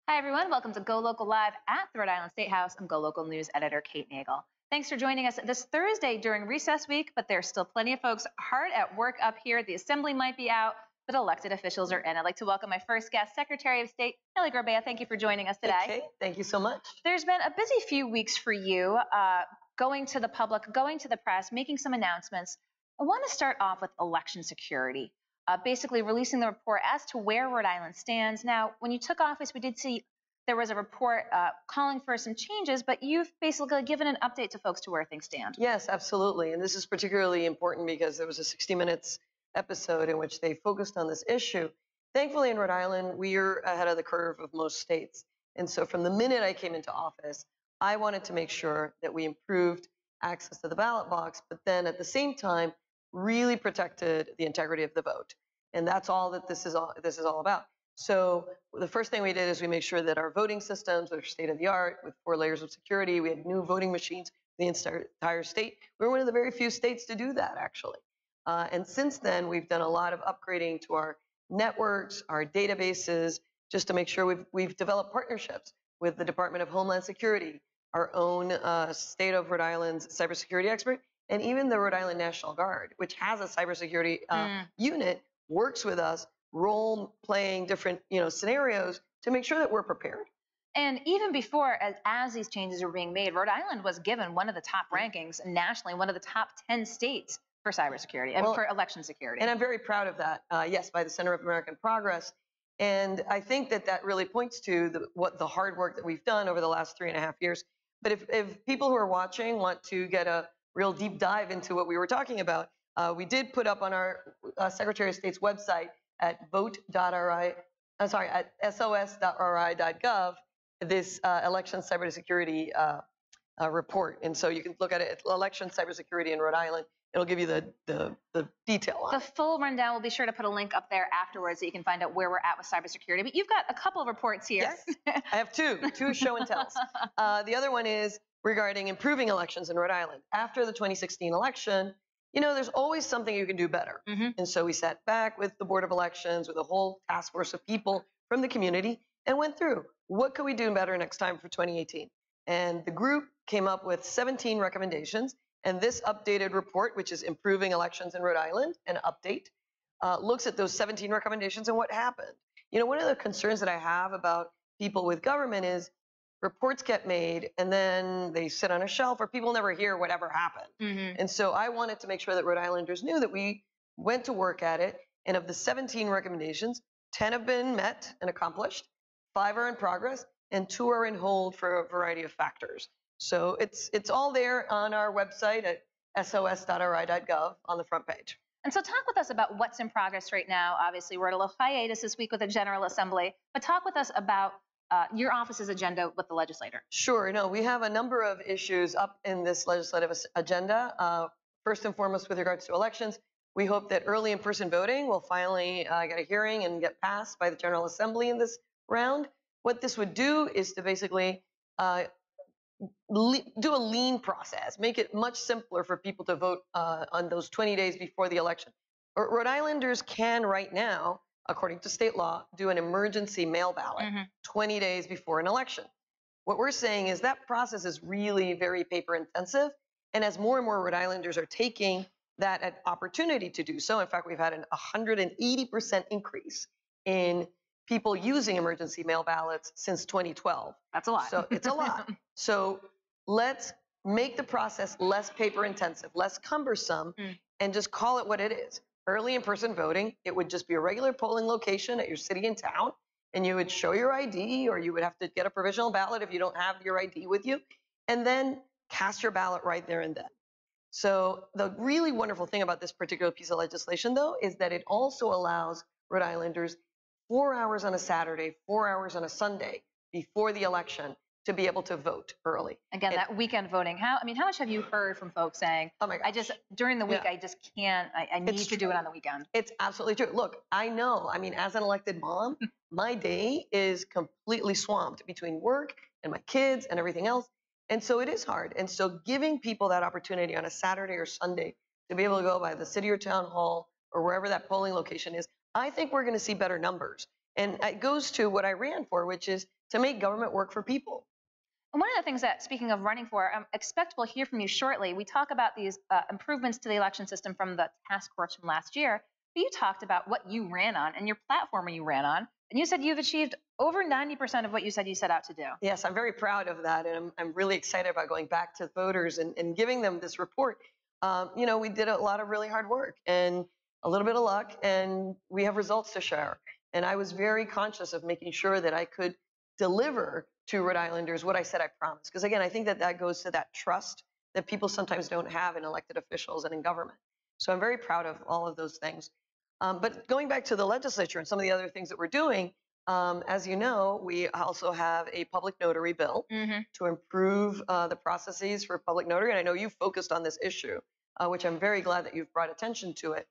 Hi, everyone. Welcome to Go Local Live at the Rhode Island State House. I'm Go Local News editor Kate Nagel. Thanks for joining us this Thursday during recess week, but there's still plenty of folks hard at work up here. The assembly might be out, but elected officials are in. I'd like to welcome my first guest, Secretary of State Nellie Gorbea. Thank you for joining us today. Okay, thank you so much. There's been a busy few weeks for you, going to the public, going to the press, making some announcements. I want to start off with election security. Basically releasing the report as to where Rhode Island stands. Now, when you took office, we did see there was a report calling for some changes, but you've basically given an update to folks to where things stand. Yes, absolutely. And this is particularly important because there was a 60 Minutes episode in which they focused on this issue. Thankfully, in Rhode Island, we're ahead of the curve of most states. And so from the minute I came into office, I wanted to make sure that we improved access to the ballot box, but then at the same time, really protected the integrity of the vote. And that's all that this is all about. So the first thing we did is we made sure that our voting systems are state of the art with 4 layers of security. We had new voting machines in the entire state. We were one of the very few states to do that, actually. And since then, we've done a lot of upgrading to our networks, our databases, just to make sure we've developed partnerships with the Department of Homeland Security, our own state of Rhode Island's cybersecurity expert, and even the Rhode Island National Guard, which has a cybersecurity unit, works with us, role-playing different scenarios to make sure that we're prepared. And even before, as these changes were being made, Rhode Island was given one of the top rankings nationally, one of the top 10 states for cybersecurity and for election security. And I'm very proud of that, yes, by the Center of American Progress. And I think that really points to the hard work that we've done over the last 3.5 years. But if people who are watching want to get a real deep dive into what we were talking about, we did put up on our Secretary of State's website at at sos.ri.gov this election cybersecurity report. And so you can look at it, election cybersecurity in Rhode Island. It'll give you the detail on it. The full rundown, we'll be sure to put a link up there afterwards so you can find out where we're at with cybersecurity. But you've got a couple of reports here. Yes, I have two show and tells. The other one is regarding improving elections in Rhode Island. After the 2016 election, there's always something you can do better. And so we sat back with the Board of Elections, with a whole task force of people from the community, and went through what could we do better next time for 2018. And the group came up with 17 recommendations. And this updated report, which is Improving Elections in Rhode Island, an update, looks at those 17 recommendations and what happened. One of the concerns that I have about people with government is reports get made and then they sit on a shelf or people never hear whatever happened. And so I wanted to make sure that Rhode Islanders knew that we went to work at it. And of the 17 recommendations, 10 have been met and accomplished, 5 are in progress, and 2 are in hold for a variety of factors. So it's all there on our website at sos.ri.gov on the front page. And so talk with us about what's in progress right now. Obviously, we're at a little hiatus this week with the General Assembly, but talk with us about your office's agenda with the legislator. Sure. No, we have a number of issues up in this legislative agenda. First and foremost, with regards to elections, we hope that early in-person voting will finally get a hearing and get passed by the General Assembly in this round. What this would do is to basically do a lean process, make it much simpler for people to vote on those 20 days before the election. Rhode Islanders can right now, according to state law, do an emergency mail ballot 20 days before an election. What we're saying is that process is really very paper intensive. And as more and more Rhode Islanders are taking that opportunity to do so, in fact, we've had an 180% increase in people using emergency mail ballots since 2012. That's a lot. So it's a lot. So let's make the process less paper intensive, less cumbersome, and just call it what it is. Early in-person voting, it would just be a regular polling location at your city and town, and you would show your ID, or you would have to get a provisional ballot if you don't have your ID with you, and then cast your ballot right there and then. So the really wonderful thing about this particular piece of legislation, though, is that it also allows Rhode Islanders 4 hours on a Saturday, 4 hours on a Sunday before the election to be able to vote early. Again, that weekend voting. How much have you heard from folks saying, oh my gosh, during the week, I just can't, I need to do it on the weekend? It's absolutely true. Look, I know, as an elected mom, my day is completely swamped between work and my kids and everything else. And so it is hard. And so giving people that opportunity on a Saturday or Sunday to be able to go by the city or town hall or wherever that polling location is, I think we're going to see better numbers. And it goes to what I ran for, which is to make government work for people. And one of the things that, speaking of running for, expect we'll hear from you shortly. We talk about these improvements to the election system from the task force from last year. But you talked about what you ran on and your platform you ran on, and you said you've achieved over 90% of what you said you set out to do. Yes, I'm very proud of that. And I'm really excited about going back to voters and giving them this report. We did a lot of really hard work and a little bit of luck, and we have results to share. And I was very conscious of making sure that I could deliver to Rhode Islanders what I said I promised. Because again, I think that goes to that trust that people sometimes don't have in elected officials and in government. So I'm very proud of all of those things. But going back to the legislature and some of the other things that we're doing, as you know, we also have a public notary bill to improve the processes for public notary. And I know you've focused on this issue, which I'm very glad that you've brought attention to it.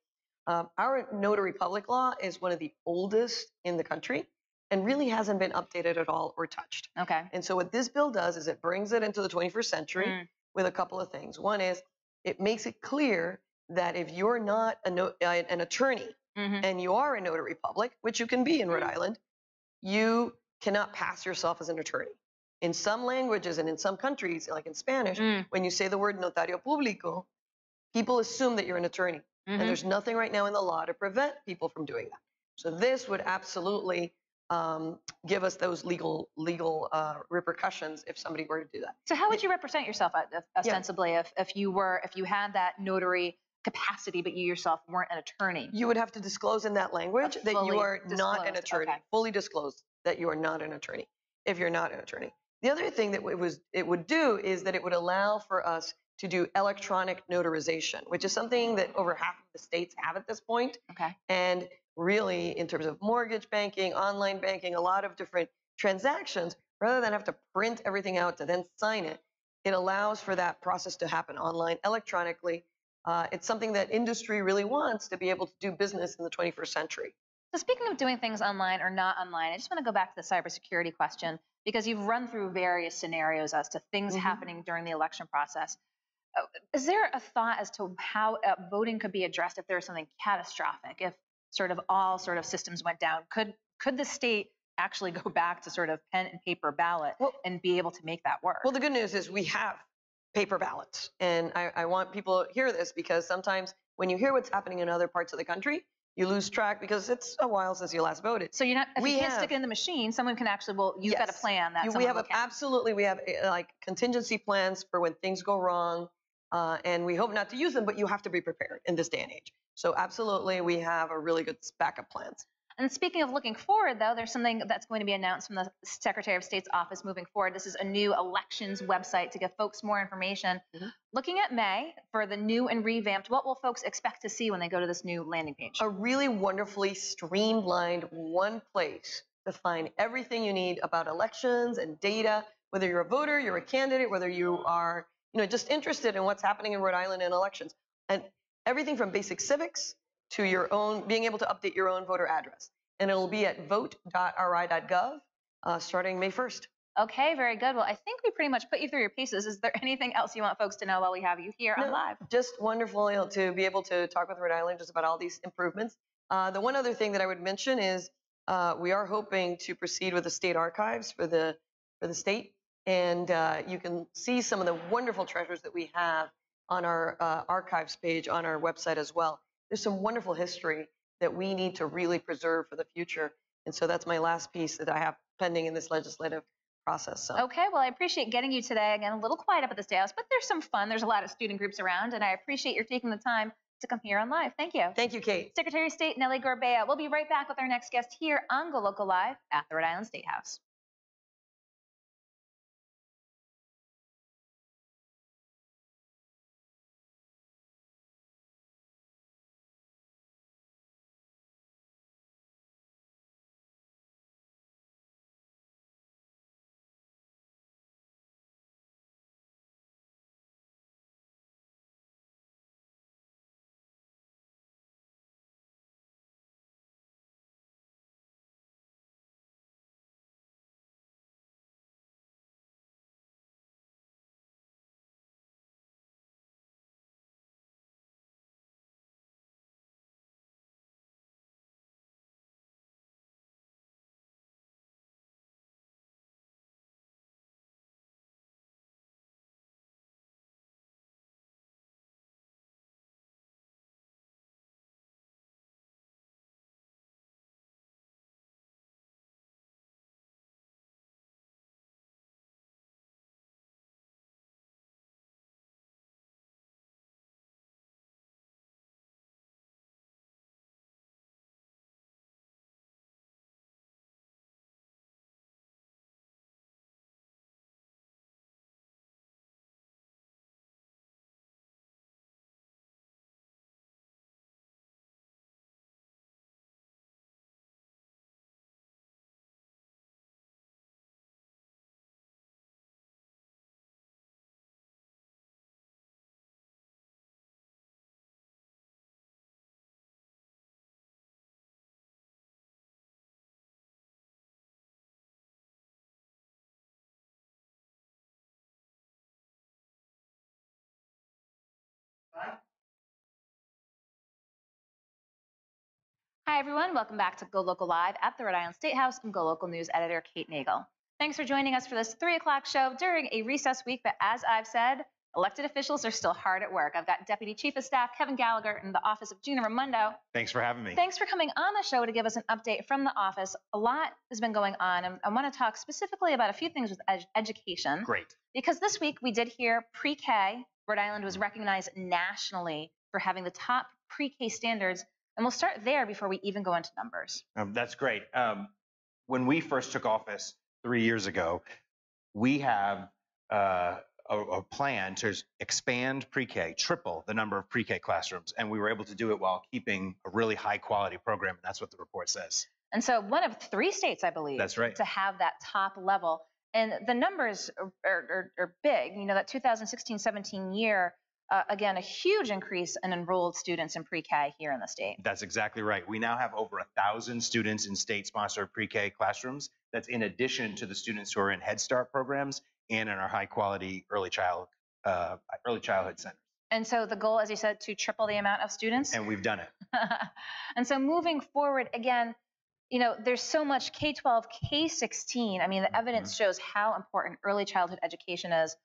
Our notary public law is one of the oldest in the country and really hasn't been updated at all or touched. Okay. And so what this bill does is it brings it into the 21st century with a couple of things. One is it makes it clear that if you're not an attorney and you are a notary public, which you can be in Rhode Island, you cannot pass yourself as an attorney. In some languages and in some countries, like in Spanish, when you say the word notario público, people assume that you're an attorney. And there's nothing right now in the law to prevent people from doing that. So this would absolutely give us those legal repercussions if somebody were to do that. So how would you represent yourself ostensibly if you had that notary capacity, but you yourself weren't an attorney? You would have to disclose in that language that you are not an attorney. Okay. Fully disclose that you are not an attorney if you're not an attorney. The other thing that it would do is that it would allow for us to do electronic notarization, which is something that over half of the states have at this point. Okay. And really, in terms of mortgage banking, online banking, a lot of different transactions, rather than have to print everything out to then sign it, it allows for that process to happen online, electronically. It's something that industry really wants to be able to do business in the 21st century. So speaking of doing things online or not online, I just want to go back to the cybersecurity question because you've run through various scenarios as to things happening during the election process. Is there a thought as to how voting could be addressed if there was something catastrophic, if sort of all sort of systems went down? Could the state actually go back to sort of pen and paper ballot and be able to make that work? Well, the good news is we have paper ballots. And I want people to hear this because sometimes when you hear what's happening in other parts of the country, you lose track because it's a while since you last voted. So you're not, if you can't stick it in the machine, someone can actually, you've got a plan that we have absolutely, we have like contingency plans for when things go wrong. And we hope not to use them, but you have to be prepared in this day and age. So absolutely, we have a really good backup plans. And speaking of looking forward, though, there's something that's going to be announced from the Secretary of State's office moving forward. This is a new elections website to give folks more information. Looking at May for the new and revamped, what will folks expect to see when they go to this new landing page? A really wonderfully streamlined one place to find everything you need about elections and data, whether you're a voter, you're a candidate, whether you are just interested in what's happening in Rhode Island in elections. And everything from basic civics to your own, being able to update your own voter address. And it'll be at vote.ri.gov starting May 1st. Okay, very good. Well, I think we pretty much put you through your paces. Is there anything else you want folks to know while we have you here on live? Just wonderful to be able to talk with Rhode Islanders about all these improvements. The one other thing that I would mention is we are hoping to proceed with the state archives for the state. And you can see some of the wonderful treasures that we have on our archives page on our website as well. There's some wonderful history that we need to really preserve for the future. And so that's my last piece that I have pending in this legislative process. So. Okay, well, I appreciate getting you today. Again, a little quiet up at the State House, but there's some fun. There's a lot of student groups around, and I appreciate your taking the time to come here on live. Thank you. Thank you, Kate. Secretary of State Nellie Gorbea. We'll be right back with our next guest here on GoLocal Live at the Rhode Island State House. Hi, everyone. Welcome back to Go Local Live at the Rhode Island State House. I'm Go Local News editor Kate Nagel. Thanks for joining us for this 3 o'clock show during a recess week. But as I've said, elected officials are still hard at work. I've got Deputy Chief of Staff Kevin Gallagher in the office of Gina Raimondo. Thanks for having me. Thanks for coming on the show to give us an update from the office. A lot has been going on, and I want to talk specifically about a few things with education. Great. Because this week we did hear pre-K. Rhode Island was recognized nationally for having the top pre-K standards. And we'll start there before we even go into numbers. That's great. When we first took office 3 years ago, we have a plan to expand pre-K, triple the number of pre-K classrooms. And we were able to do it while keeping a really high quality program. And that's what the report says. And so one of 3 states, I believe, that's right, to have that top level. And the numbers are big. You know, that 2016-17 year, again, a huge increase in enrolled students in pre-K here in the state. That's exactly right. We now have over 1,000 students in state-sponsored pre-K classrooms. That's in addition to the students who are in Head Start programs and in our high-quality early childhood centers. And so the goal, as you said, to triple the amount of students. And we've done it. And so moving forward, again, you know, there's so much K-12, K-16. I mean, the evidence shows how important early childhood education is.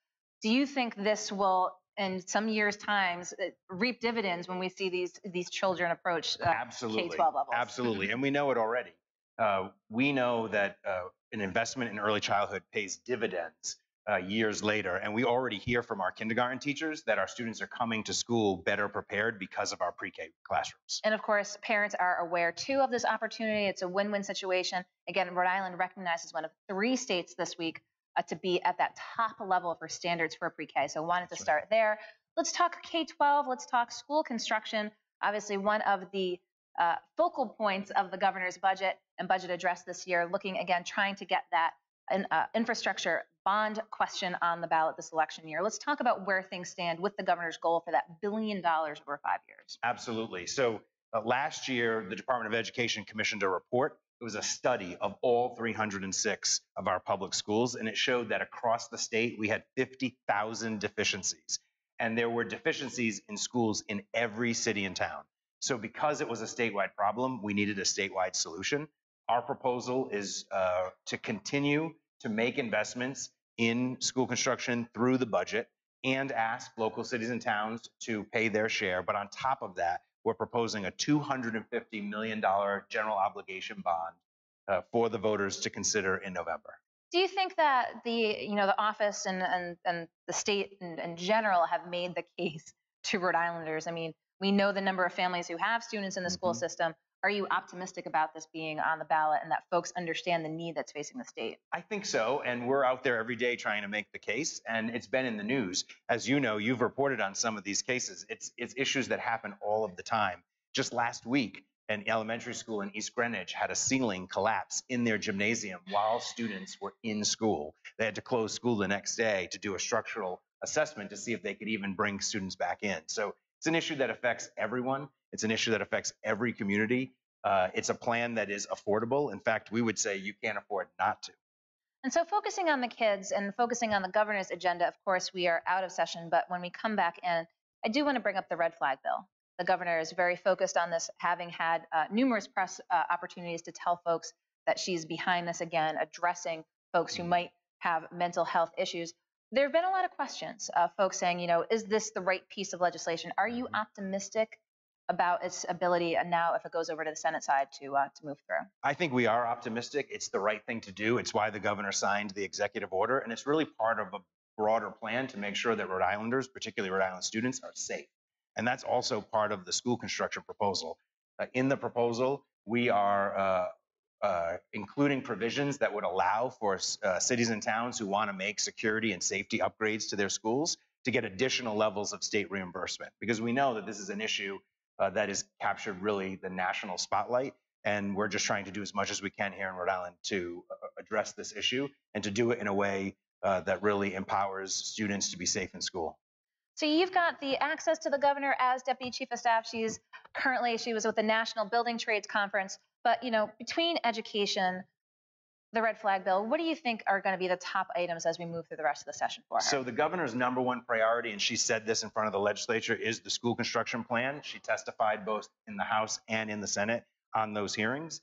Do you think this will, in some years' times, reap dividends when we see these children approach Absolutely. K-12 levels? Absolutely, and we know it already. We know that an investment in early childhood pays dividends years later, and we already hear from our kindergarten teachers that our students are coming to school better prepared because of our pre-K classrooms. And of course, parents are aware too of this opportunity. It's a win-win situation. Again, Rhode Island recognized as one of 3 states this week to be at that top level for standards for pre-K. So wanted to start there. Let's talk K-12. Let's talk school construction. Obviously, one of the focal points of the governor's budget and budget address this year, looking again, trying to get that infrastructure bond question on the ballot this election year. Let's talk about where things stand with the governor's goal for that $1 billion over 5 years. Absolutely. So last year, the Department of Education commissioned a report. It was a study of all 306 of our public schools, and it showed that across the state, we had 50,000 deficiencies. And there were deficiencies in schools in every city and town. So because it was a statewide problem, we needed a statewide solution. Our proposal is to continue to make investments in school construction through the budget and ask local cities and towns to pay their share. But on top of that, we're proposing a $250 million general obligation bond for the voters to consider in November. Do you think that the office and the state in general have made the case to Rhode Islanders? I mean, we know the number of families who have students in the school system. Are you optimistic about this being on the ballot and that folks understand the need that's facing the state? I think so. And we're out there every day trying to make the case. And it's been in the news. As you know, you've reported on some of these cases. It's issues that happen all of the time. Just last week, an elementary school in East Greenwich had a ceiling collapse in their gymnasium while students were in school. They had to close school the next day to do a structural assessment to see if they could even bring students back in. So it's an issue that affects everyone. It's an issue that affects every community. It's a plan that is affordable. In fact, we would say you can't afford not to. And so focusing on the kids and focusing on the governor's agenda, of course, we are out of session. But when we come back in, I do want to bring up the red flag bill. The governor is very focused on this, having had numerous press opportunities to tell folks that she's behind this again, addressing folks who might have mental health issues. There have been a lot of questions, folks saying, is this the right piece of legislation? Are you optimistic about its ability now, if it goes over to the Senate side, to move through? I think we are optimistic. It's the right thing to do. It's why the governor signed the executive order. And it's really part of a broader plan to make sure that Rhode Islanders, particularly Rhode Island students, are safe. And that's also part of the school construction proposal. In the proposal, we are including provisions that would allow for cities and towns who want to make security and safety upgrades to their schools to get additional levels of state reimbursement. Because we know that this is an issue that has captured really the national spotlight. And we're just trying to do as much as we can here in Rhode Island to address this issue and to do it in a way that really empowers students to be safe in school. So you've got the access to the governor as Deputy Chief of Staff. She was with the National Building Trades Conference. But, between education, the red flag bill, what do you think are going to be the top items as we move through the rest of the session for her? So the governor's #1 priority, and she said this in front of the legislature, is the school construction plan. She testified both in the House and in the Senate. on those hearings.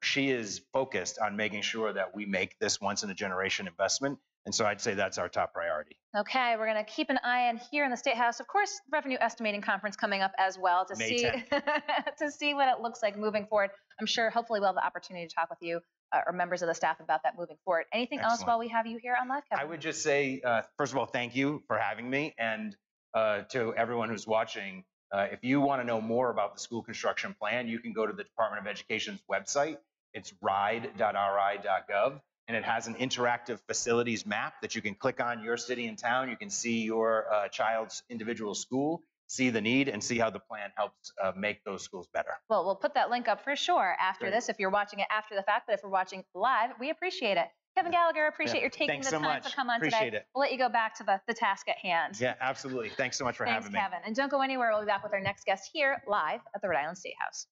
She is focused on making sure that we make this once in a generation investment. And so I'd say that's our top priority. Okay, we're going to keep an eye on here in the State House. Of course, revenue estimating conference coming up as well to May see 10th. to see what it looks like moving forward. I'm sure hopefully we'll have the opportunity to talk with you or members of the staff about that moving forward. Anything else Excellent. while we have you here on live, Kevin? I would just say, first of all, thank you for having me. And to everyone who's watching, if you want to know more about the school construction plan, you can go to the Department of Education's website. It's ride.ri.gov, and it has an interactive facilities map that you can click on your city and town. You can see your child's individual school, see the need, and see how the plan helps make those schools better. Well, we'll put that link up for sure after Great. this if you're watching it after the fact, but if we're watching live, we appreciate it. Kevin Gallagher, appreciate your taking Thanks the so time much. to come on Appreciate today. it. We'll let you go back to the task at hand. Yeah, absolutely. Thanks so much for having me. Thanks, Kevin. And don't go anywhere. We'll be back with our next guest here live at the Rhode Island State House.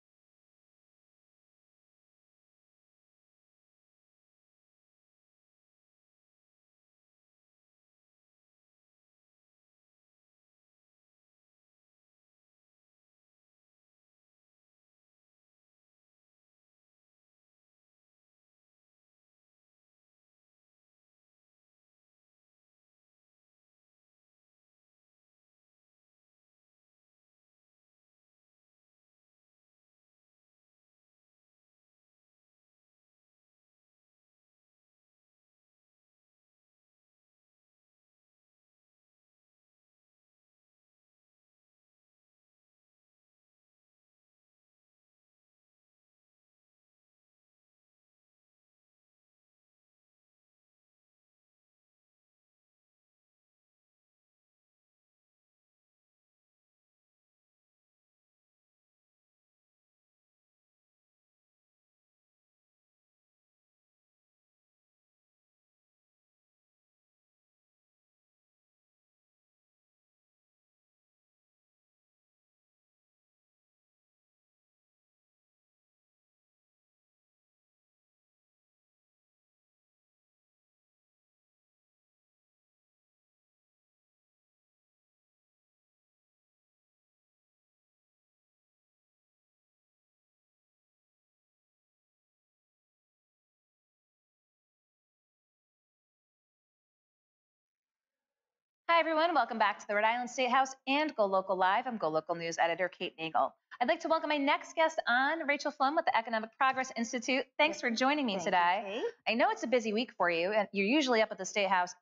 Hi, everyone. Welcome back to the Rhode Island State House and GoLocal Live. I'm GoLocal News editor Kate Nagel. I'd like to welcome my next guest on, Rachel Flum with the Economic Progress Institute. Thanks for joining me today. I know it's a busy week for you, and you're usually up at the State House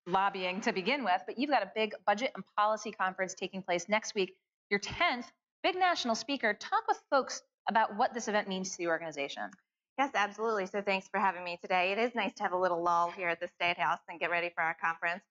lobbying to begin with, but you've got a big budget and policy conference taking place next week, your 10th, big national speaker. Talk with folks about what this event means to the organization. Yes, absolutely. So thanks for having me today. It is nice to have a little lull here at the State House and get ready for our conference.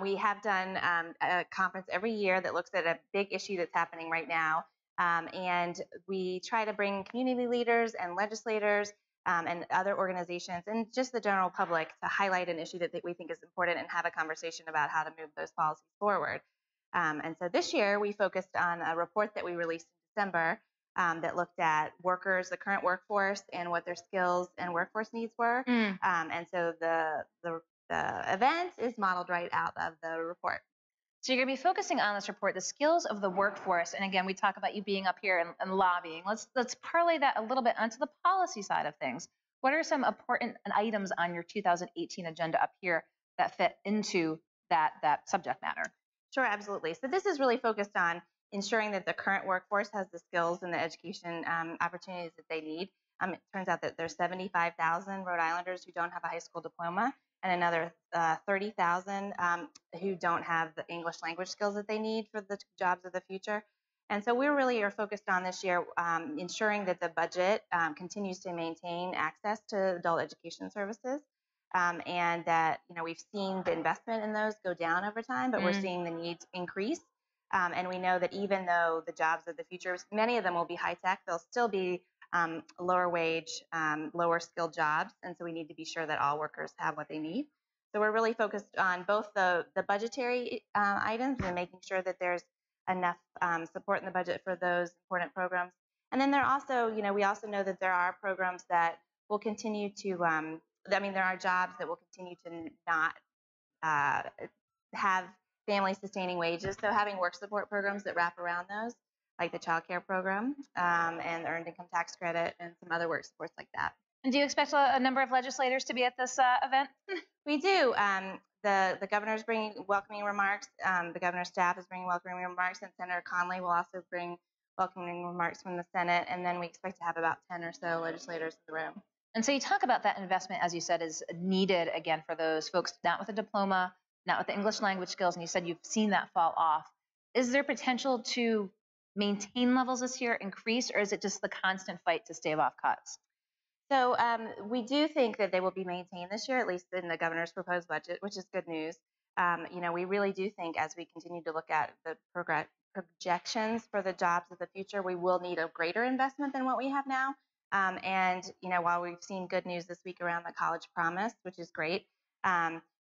We have done a conference every year that looks at a big issue that's happening right now. And we try to bring community leaders and legislators and other organizations and just the general public to highlight an issue that we think is important and have a conversation about how to move those policies forward. And so this year we focused on a report that we released in December that looked at workers, the current workforce, and what their skills and workforce needs were. And so the event is modeled right out of the report. So you're going to be focusing on this report, the skills of the workforce. And again, we talk about you being up here and lobbying. Let's parlay that a little bit onto the policy side of things. What are some important items on your 2018 agenda up here that fit into that subject matter? Sure, absolutely. So this is really focused on ensuring that the current workforce has the skills and the education opportunities that they need. It turns out that there's 75,000 Rhode Islanders who don't have a high school diploma, and another 30,000 who don't have the English language skills that they need for the jobs of the future. And so we really are focused on this year ensuring that the budget continues to maintain access to adult education services. And that we've seen the investment in those go down over time, but we're seeing the needs increase. And we know that even though the jobs of the future, many of them will be high tech, they'll still be lower wage, lower skilled jobs. And so we need to be sure that all workers have what they need. So we're really focused on both the budgetary items and making sure that there's enough support in the budget for those important programs. And then there also, we also know that there are programs that will continue to, there are jobs that will continue to not have family sustaining wages. So having work support programs that wrap around those like the child care program and the earned income tax credit and some other work supports like that. And do you expect a number of legislators to be at this event? We do. The governor's bringing welcoming remarks. The governor's staff is bringing welcoming remarks, and Senator Conley will also bring welcoming remarks from the Senate. And then we expect to have about 10 or so legislators in the room. And so you talk about that investment, as you said, is needed again for those folks not with a diploma, not with the English language skills, and you said you've seen that fall off. Is there potential to maintain levels this year, increase, or is it just the constant fight to stave off cuts? So we do think that they will be maintained this year, at least in the governor's proposed budget, which is good news. We really do think as we continue to look at the projections for the jobs of the future, we will need a greater investment than what we have now. While we've seen good news this week around the college promise, which is great,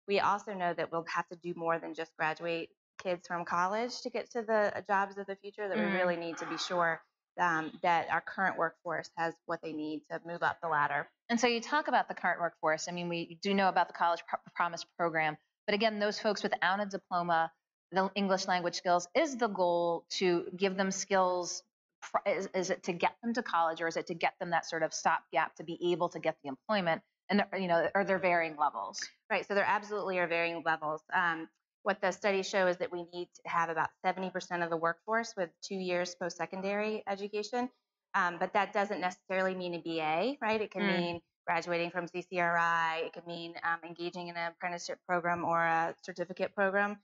we also know that we'll have to do more than just graduate kids from college to get to the jobs of the future, that we really need to be sure that our current workforce has what they need to move up the ladder. And so you talk about the current workforce. I mean, we do know about the College Promise program, but again, those folks without a diploma, the English language skills, is the goal to give them skills? Is it to get them to college, or is it to get them that sort of stopgap to be able to get the employment? And are there varying levels? Right. So there absolutely are varying levels. What the studies show is that we need to have about 70% of the workforce with 2 years post-secondary education. But that doesn't necessarily mean a BA, right? It can mean graduating from CCRI. It could mean engaging in an apprenticeship program or a certificate program,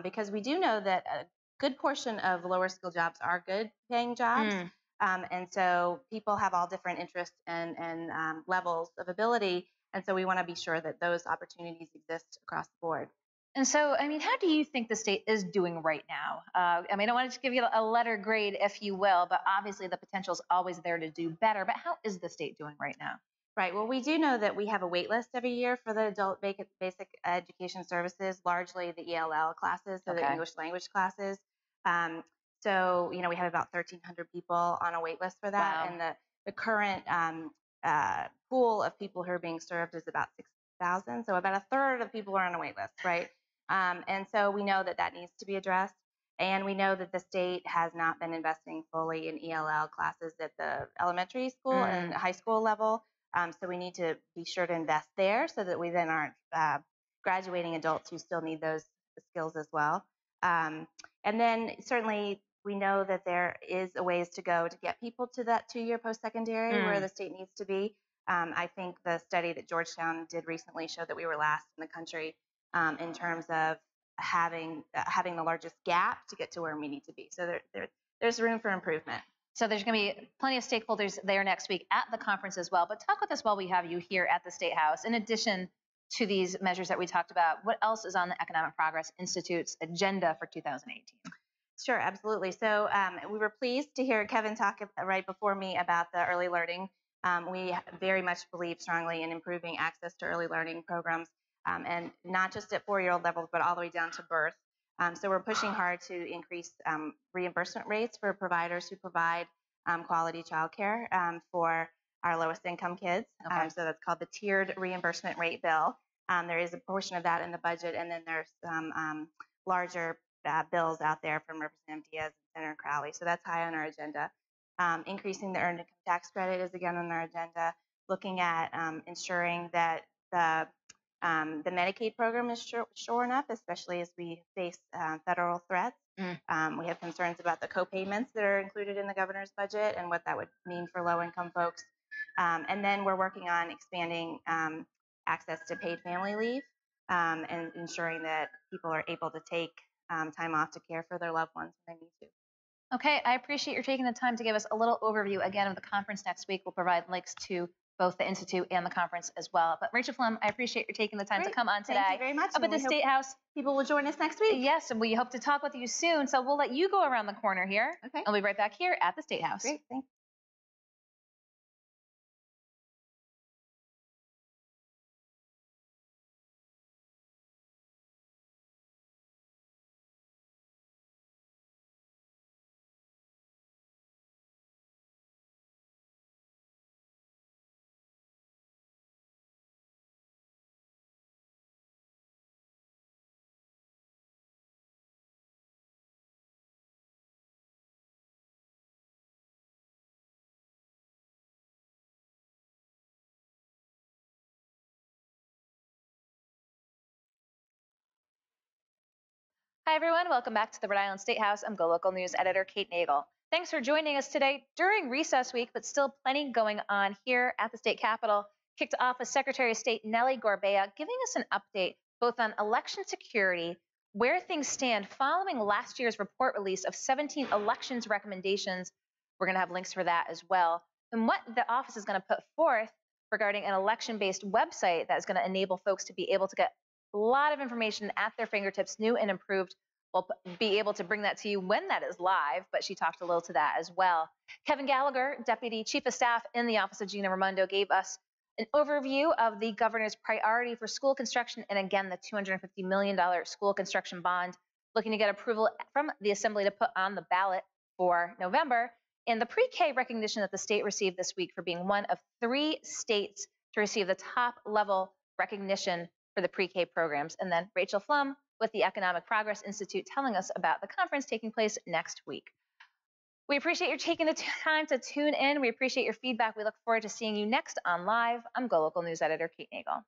because we do know that a good portion of lower skill jobs are good paying jobs. And so people have all different interests and levels of ability. And so we want to be sure that those opportunities exist across the board. And so, I mean, how do you think the state is doing right now? I mean, I wanted to give you a letter grade, if you will, but obviously the potential is always there to do better. But how is the state doing right now? Right. Well, we do know that we have a wait list every year for the adult basic education services, largely the ELL classes, so the English language classes. We have about 1,300 people on a wait list for that. Wow. And the current pool of people who are being served is about 6,000. So about a third of people are on a wait list, right? And so we know that needs to be addressed. And we know that the state has not been investing fully in ELL classes at the elementary school and high school level. So we need to be sure to invest there so that we then aren't graduating adults who still need those skills as well. And then certainly we know that there is a ways to go to get people to that 2-year post-secondary where the state needs to be. I think the study that Georgetown did recently showed that we were last in the country in terms of having the largest gap to get to where we need to be. So there's room for improvement. So there's going to be plenty of stakeholders there next week at the conference as well. But talk with us while we have you here at the State House. In addition to these measures that we talked about, what else is on the Economic Progress Institute's agenda for 2018? Sure, absolutely. So we were pleased to hear Kevin talk right before me about the early learning. We very much believe strongly in improving access to early learning programs, and not just at 4-year-old levels, but all the way down to birth. So we're pushing hard to increase reimbursement rates for providers who provide quality childcare for our lowest income kids. So that's called the tiered reimbursement rate bill. There is a portion of that in the budget, and then there's some larger bills out there from Representative Diaz and Senator Crowley. So that's high on our agenda. Increasing the earned income tax credit is again on our agenda. Looking at ensuring that the Medicaid program is shoring up, especially as we face federal threats. We have concerns about the co-payments that are included in the governor's budget and what that would mean for low-income folks. And then we're working on expanding access to paid family leave and ensuring that people are able to take time off to care for their loved ones when they need to. Okay, I appreciate your taking the time to give us a little overview again of the conference next week. We'll provide links to both the Institute and the conference as well. But Rachel Flem, I appreciate your taking the time to come on today. Thank you very much. Up at the State House. People will join us next week. Yes, and we hope to talk with you soon. So we'll let you go around the corner here. Okay. I'll be right back here at the State House. Great, thanks. Hi, everyone. Welcome back to the Rhode Island State House. I'm GoLocal News Editor Kate Nagel. Thanks for joining us today during recess week, but still plenty going on here at the state capitol. Kicked off with Secretary of State Nellie Gorbea giving us an update both on election security, where things stand following last year's report release of 17 elections recommendations. We're going to have links for that as well, and what the office is going to put forth regarding an election-based website that is going to enable folks to be able to get a lot of information at their fingertips, new and improved. We'll be able to bring that to you when that is live, but she talked a little to that as well. Kevin Gallagher, Deputy Chief of Staff in the Office of Gina Raimondo, gave us an overview of the governor's priority for school construction and, again, the $250 million school construction bond, looking to get approval from the Assembly to put on the ballot for November, and the pre-K recognition that the state received this week for being one of 3 states to receive the top-level recognition for the pre-K programs. And then Rachel Flum with the Economic Progress Institute telling us about the conference taking place next week. We appreciate you taking the time to tune in. We appreciate your feedback. We look forward to seeing you next on Live. I'm GoLocal News Editor Kate Nagel.